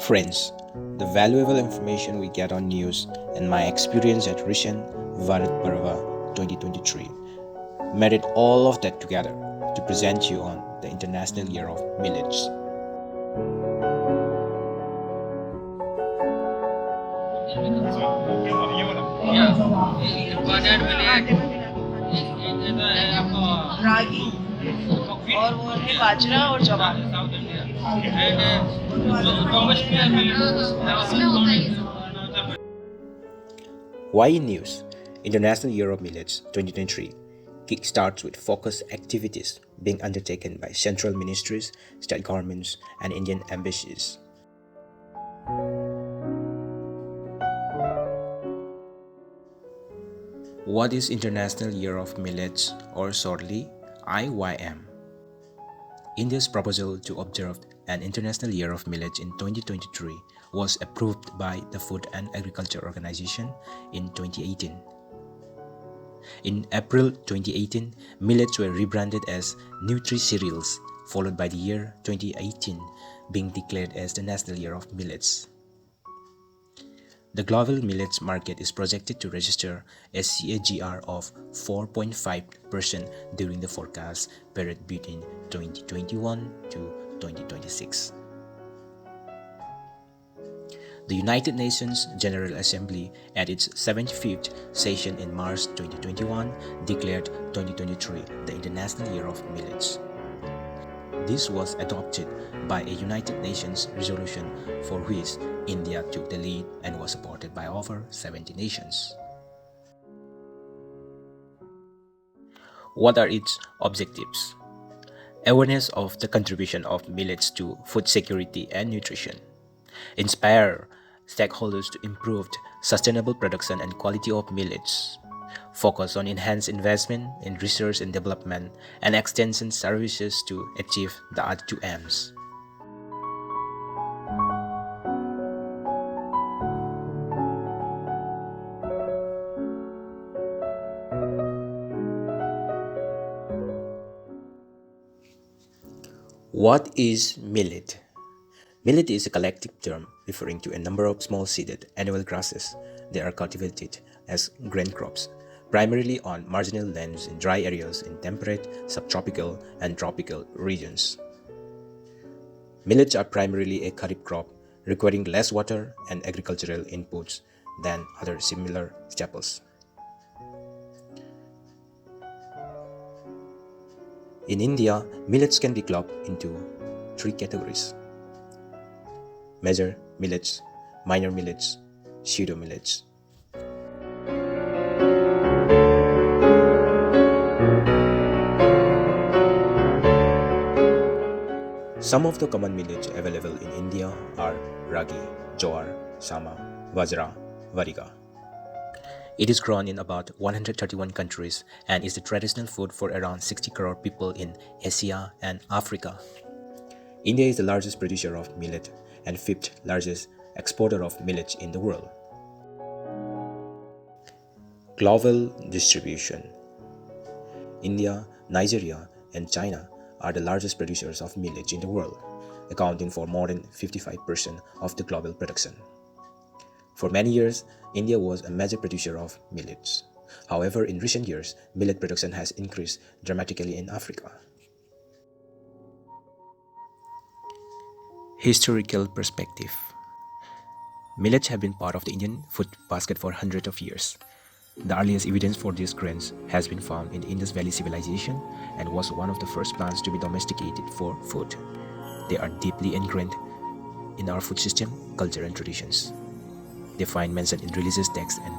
Friends, the valuable information we get on news and my experience at recent Bharat Parv 2023 made it all of that together to present you on the International Year of Millets. रागी और वो है बाजरा और ज्वार Why News International Year of Millets 2023 kickstarts with focused activities being undertaken by central ministries, state governments, and Indian embassies. What is International Year of Millets, or shortly IYM? India's proposal to observe an International Year of Millets in 2023 was approved by the Food and Agriculture Organization in 2018. In April 2018, millets were rebranded as Nutri-Cereals, followed by the year 2018 being declared as the National Year of Millets. The global millets market is projected to register a CAGR of 4.5% during the forecast period between 2021 to 2026. The United Nations General Assembly at its 75th session in March 2021 declared 2023 the International Year of Millets. This was adopted by a United Nations resolution for which India took the lead and was supported by over 70 nations. What are its objectives? Awareness of the contribution of millets to food security and nutrition. Inspire stakeholders to improve sustainable production and quality of millets. Focus on enhanced investment in research and development and extension services to achieve the other two aims. What is millet? Millet is a collective term referring to a number of small-seeded annual grasses that are cultivated as grain crops, primarily on marginal lands in dry areas in temperate, subtropical, and tropical regions. Millets are primarily a kharif crop, requiring less water and agricultural inputs than other similar staples. In India, millets can be clubbed into three categories: major millets, minor millets, pseudo millets. Some of the common millets available in India are ragi, jowar, sama, bajra, variga. It is grown in about 131 countries and is the traditional food for around 60 crore people in Asia and Africa. India is the largest producer of millet and fifth largest exporter of millets in the world. Global distribution. India, Nigeria, and China are the largest producers of millets in the world, accounting for more than 55% of the global production. For many years, India was a major producer of millets. However, in recent years, millet production has increased dramatically in Africa. Historical perspective. Millets have been part of the Indian food basket for hundreds of years. The earliest evidence for these grains has been found in the Indus Valley civilization and was one of the first plants to be domesticated for food. They are deeply ingrained in our food system, culture, and traditions. They find mention in religious texts and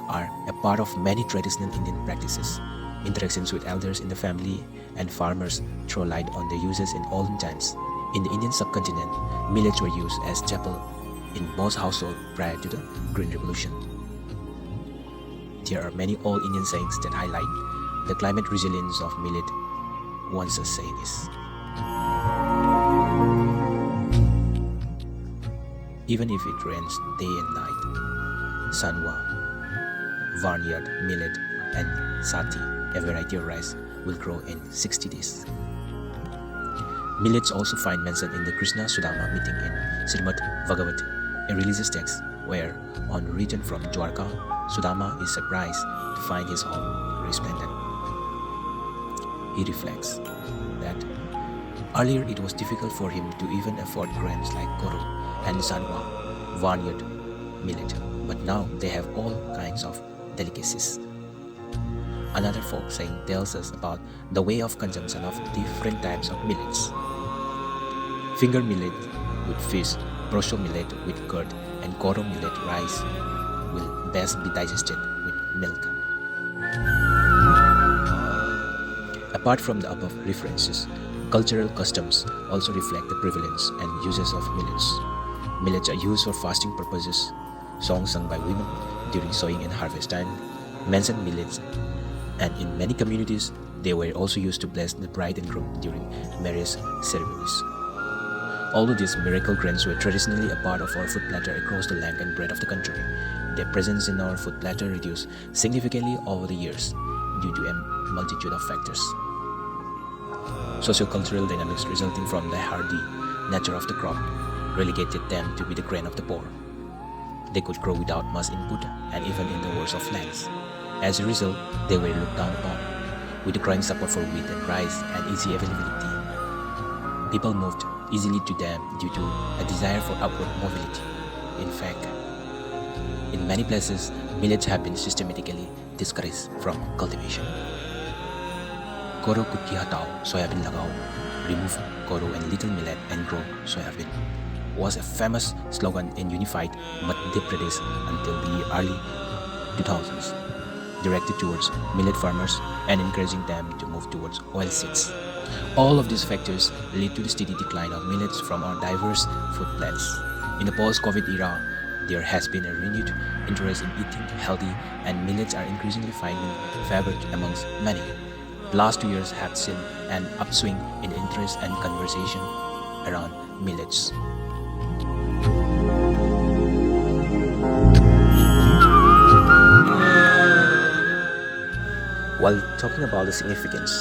are a part of many traditional Indian practices. Interactions with elders in the family and farmers throw light on their uses in olden times. In the Indian subcontinent, millets were used as staple in most households prior to the Green Revolution. There are many old Indian sayings that highlight the climate resilience of millet. One such saying is, even if it rains day and night, sanwa, barnyard millet, and sati, a variety of rice, will grow in 60 days. Millets also find mention in the Krishna Sudama meeting in Srimad Bhagavat, a religious text where, on return from Dwarka, Sudama is surprised to find his home resplendent. He reflects that earlier it was difficult for him to even afford grains like koro and sanwa, vineyard millet, but now they have all kinds of delicacies. Another folk saying tells us about the way of consumption of different types of millets. Finger millet with fish, proso millet with curd, and koro millet rice will best be digested with milk. Apart from the above references, cultural customs also reflect the prevalence and uses of millets. Millets are used for fasting purposes. Songs sung by women during sowing and harvest time mention millets, and in many communities, they were also used to bless the bride and groom during marriage ceremonies. Although these miracle grains were traditionally a part of our food platter across the land and bread of the country, their presence in our food platter reduced significantly over the years due to a multitude of factors. Socio-cultural dynamics resulting from the hardy nature of the crop relegated them to be the grain of the poor. They could grow without much input and even in the worst of lands. As a result, they were looked down upon. With the growing support for wheat and rice and easy availability, people moved easily to them due to a desire for upward mobility. In fact, in many places, millets have been systematically discouraged from cultivation. Koro kuki hatao, soyabin lagao. Remove koro and little millet and grow soyabin was a famous slogan in unified Madhya Pradesh until the early 2000s, directed towards millet farmers and encouraging them to move towards oilseeds. All of these factors lead to the steady decline of millets from our diverse food plates. In the post-COVID era, there has been a renewed interest in eating healthy, and millets are increasingly finding favor amongst many. The last 2 years have seen an upswing in interest and conversation around millets. While talking about the significance,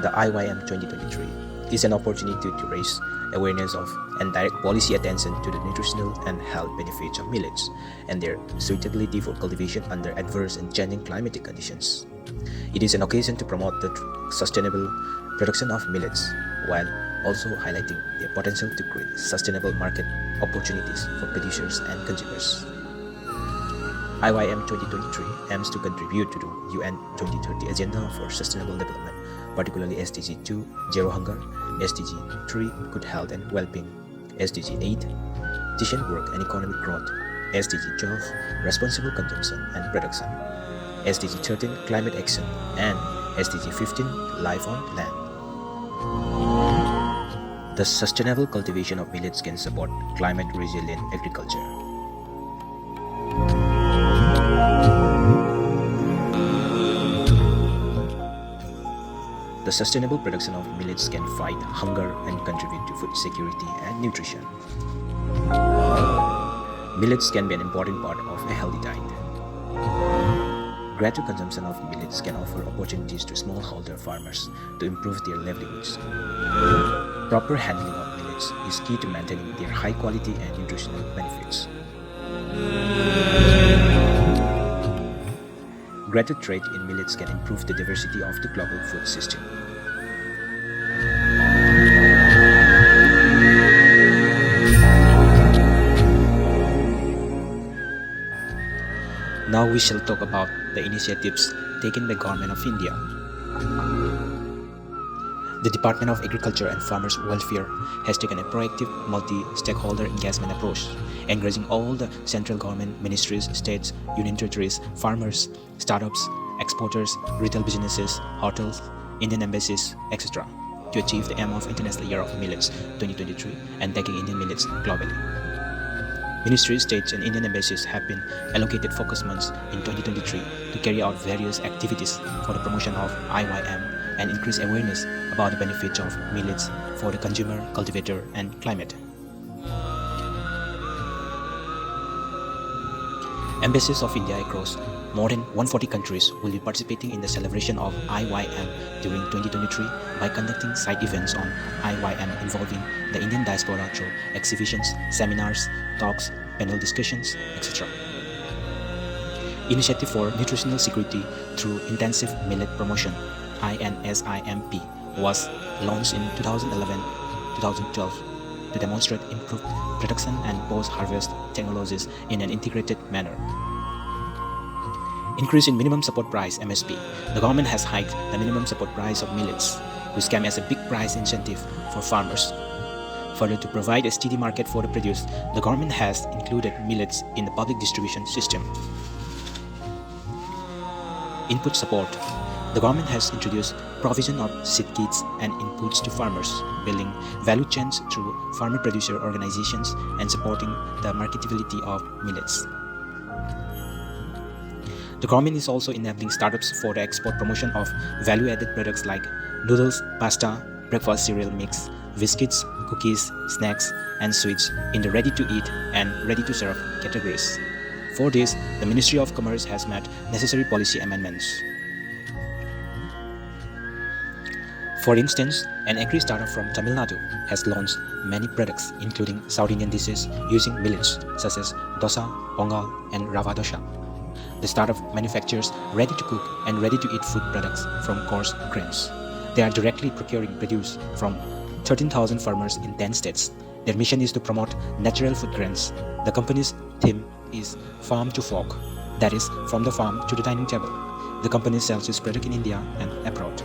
the IYM 2023 is an opportunity to raise awareness of and direct policy attention to the nutritional and health benefits of millets and their suitability for cultivation under adverse and changing climatic conditions. It is an occasion to promote the sustainable production of millets while also highlighting their potential to create sustainable market opportunities for producers and consumers. IYM 2023 aims to contribute to the UN 2030 Agenda for Sustainable Development, particularly SDG 2, Zero Hunger, SDG 3, Good Health and Well-being, SDG 8, Decent Work and Economic Growth, SDG 12, Responsible Consumption and Production, SDG 13, Climate Action, and SDG 15, Life on Land. The sustainable cultivation of millets can support climate-resilient agriculture. The sustainable production of millets can fight hunger and contribute to food security and nutrition. Millets can be an important part of a healthy diet. Greater consumption of millets can offer opportunities to smallholder farmers to improve their livelihoods. Proper handling of millets is key to maintaining their high quality and nutritional benefits. Greater trade in millets can improve the diversity of the global food system. Now we shall talk about the initiatives taken by Government of India. The Department of Agriculture and Farmers Welfare has taken a proactive multi-stakeholder engagement approach, encouraging all the central government ministries, states, union territories, farmers, startups, exporters, retail businesses, hotels, Indian embassies, etc. to achieve the aim of International Year of Millets 2023 and taking Indian millets globally. Ministries, states, and Indian embassies have been allocated focus months in 2023 to carry out various activities for the promotion of IYM and increase awareness about the benefits of millets for the consumer, cultivator, and climate. Embassies of India across more than 140 countries will be participating in the celebration of IYM during 2023 by conducting side events on IYM involving the Indian diaspora through exhibitions, seminars, talks, panel discussions, etc. Initiative for Nutritional Security through Intensive Millet Promotion INSIMP was launched in 2011-2012 to demonstrate improved production and post-harvest technologies in an integrated manner. Increase in minimum support price MSP. The government has hiked the minimum support price of millets, which came as a big price incentive for farmers. Further, to provide a steady market for the produce, the government has included millets in the public distribution system. Input support. The government has introduced provision of seed kits and inputs to farmers, building value chains through farmer-producer organizations and supporting the marketability of millets. The government is also enabling startups for the export promotion of value-added products like noodles, pasta, breakfast cereal mix, biscuits, cookies, snacks, and sweets in the ready-to-eat and ready-to-serve categories. For this, the Ministry of Commerce has made necessary policy amendments. For instance, an agri startup from Tamil Nadu has launched many products including South Indian dishes using millets such as dosa, pongal, and rava dosa. The startup manufactures ready-to-cook and ready-to-eat food products from coarse grains. They are directly procuring produce from 13,000 farmers in 10 states. Their mission is to promote natural food grains. The company's theme is farm to fork, that is, from the farm to the dining table. The company sells its product in India and abroad.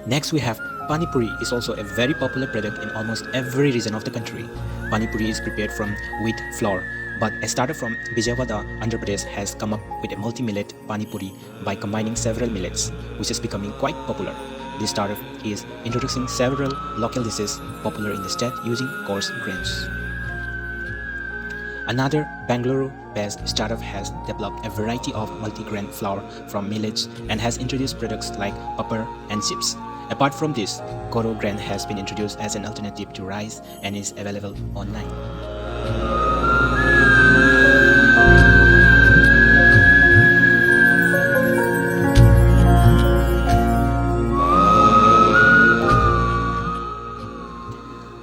Next, we have Pani Puri is also a very popular product in almost every region of the country. Pani Puri is prepared from wheat flour, but a startup from Vijayawada, Andhra Pradesh has come up with a multi-millet Pani Puri by combining several millets, which is becoming quite popular. This startup is introducing several local dishes popular in the state using coarse grains. Another Bangalore-based startup has developed a variety of multi-grain flour from millets and has introduced products like papad and chips. Apart from this, Koro grain has been introduced as an alternative to rice and is available online.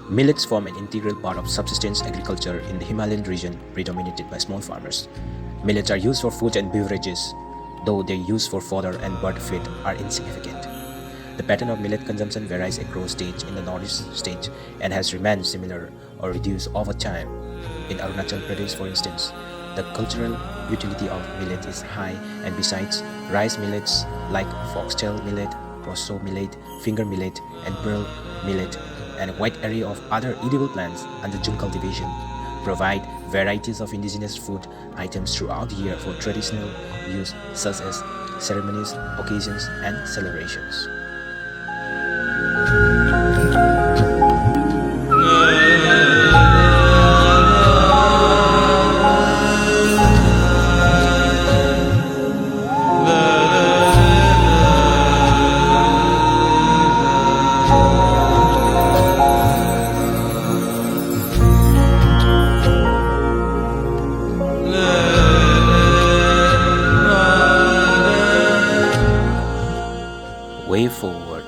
Millets form an integral part of subsistence agriculture in the Himalayan region predominated by small farmers. Millets are used for food and beverages, though their use for fodder and bird feed are insignificant. The pattern of millet consumption varies across states in the northeast state and has remained similar or reduced over time. In Arunachal Pradesh, for instance, the cultural utility of millet is high, and besides, rice millets like foxtail millet, proso millet, finger millet, and pearl millet, and a wide array of other edible plants under Jum cultivation provide varieties of indigenous food items throughout the year for traditional use such as ceremonies, occasions, and celebrations. Way forward.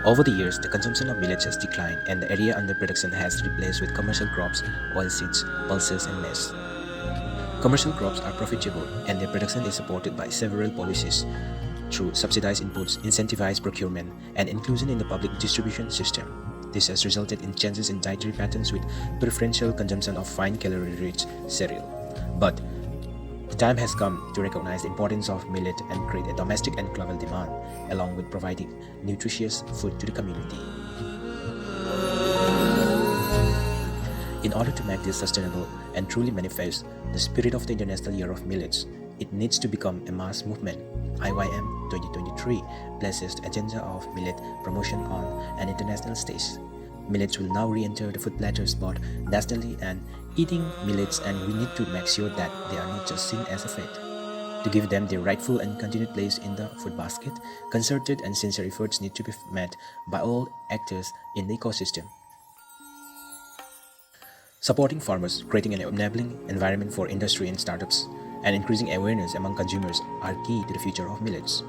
Over the years, the consumption of millets has declined and the area under production has replaced with commercial crops, oilseeds, pulses, and maize. Commercial crops are profitable and their production is supported by several policies through subsidized inputs, incentivized procurement, and inclusion in the public distribution system. This has resulted in changes in dietary patterns with preferential consumption of fine calorie-rich cereal. But the time has come to recognize the importance of millet and create a domestic and global demand, along with providing nutritious food to the community. In order to make this sustainable and truly manifest the spirit of the International Year of Millets, it needs to become a mass movement. IYM 2023 places the agenda of millet promotion on an international stage. Millets will now re-enter the food platters both nationally and eating millets, and we need to make sure that they are not just seen as a fad. To give them their rightful and continued place in the food basket, concerted and sincere efforts need to be made by all actors in the ecosystem. Supporting farmers, creating an enabling environment for industry and startups, and increasing awareness among consumers are key to the future of millets.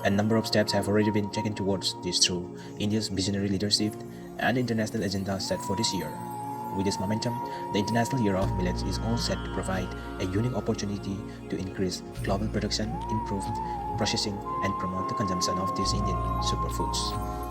A number of steps have already been taken towards this through India's visionary leadership and the international agenda set for this year. With this momentum, the International Year of Millets is all set to provide a unique opportunity to increase global production, improve processing, and promote the consumption of these Indian superfoods.